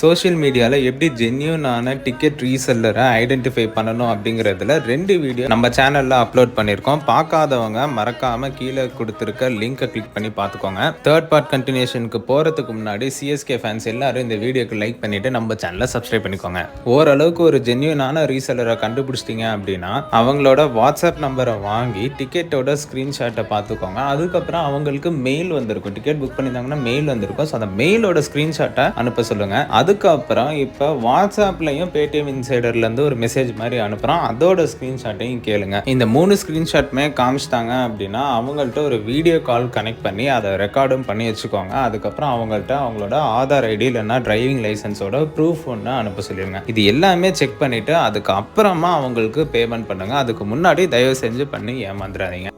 Social மீடியால எப்படி ஜென்யூனான ticket ரீசெல்லரை identify பண்ணணும் அப்படிங்கிறதுல 2 வீடியோ நம்ம சேனல்ல அப்லோட் பண்ணியிருக்கோம். பார்க்காதவங்க மறக்காம கீழே கொடுத்துருக்க லிங்கை கிளிக் பண்ணி பார்த்துக்கோங்க. தேர்ட் பார்ட் கண்டினியூஷனுக்கு போறதுக்கு முன்னாடி சிஎஸ்கே ஃபேன்ஸ் எல்லாரும் இந்த வீடியோக்கு லைக் பண்ணிட்டு நம்ம சேனலை சப்ஸ்கிரைப் பண்ணிக்கோங்க. ஓரளவுக்கு ஒரு ஜென்யூனான ரீசெல்லரை கண்டுபிடிச்சிட்டீங்க அப்படின்னா அவங்களோட வாட்ஸ்அப் நம்பரை வாங்கி டிக்கெட்டோட ஸ்கிரீன்ஷாட்டை பார்த்துக்கோங்க. அதுக்கப்புறம் அவங்களுக்கு மெயில் வந்திருக்கும். டிக்கெட் புக் பண்ணியிருந்தாங்கன்னா மெயில் வந்திருக்கும். ஸோ அந்த மெயிலோட ஸ்கிரீன்ஷாட்டை அனுப்ப சொல்லுங்க. அதுக்கப்புறம் இப்போ வாட்ஸ்அப்லையும் பேடிஎம் இன்சைடர்லேருந்து ஒரு மெசேஜ் மாதிரி அனுப்புகிறோம். அதோட ஸ்க்ரீன்ஷாட்டையும் கேளுங்க. இந்த 3 ஸ்க்ரீன்ஷாட்டுமே காமிச்சிட்டாங்க அப்படின்னா அவங்கள்ட்ட ஒரு வீடியோ கால் கனெக்ட் பண்ணி அதை ரெக்கார்டும் பண்ணி வச்சுக்கோங்க. அதுக்கப்புறம் அவங்கள்ட்ட அவங்களோட ஆதார் ஐடி இல்லைன்னா டிரைவிங் லைசன்ஸோட ப்ரூஃப் ஒன்று அனுப்ப சொல்லிடுங்க. இது எல்லாமே செக் பண்ணிவிட்டு அதுக்கு அப்புறமா அவங்களுக்கு பேமெண்ட் பண்ணுங்கள். அதுக்கு முன்னாடி தயவு செஞ்சு பண்ணி ஏமாந்துடாதீங்க.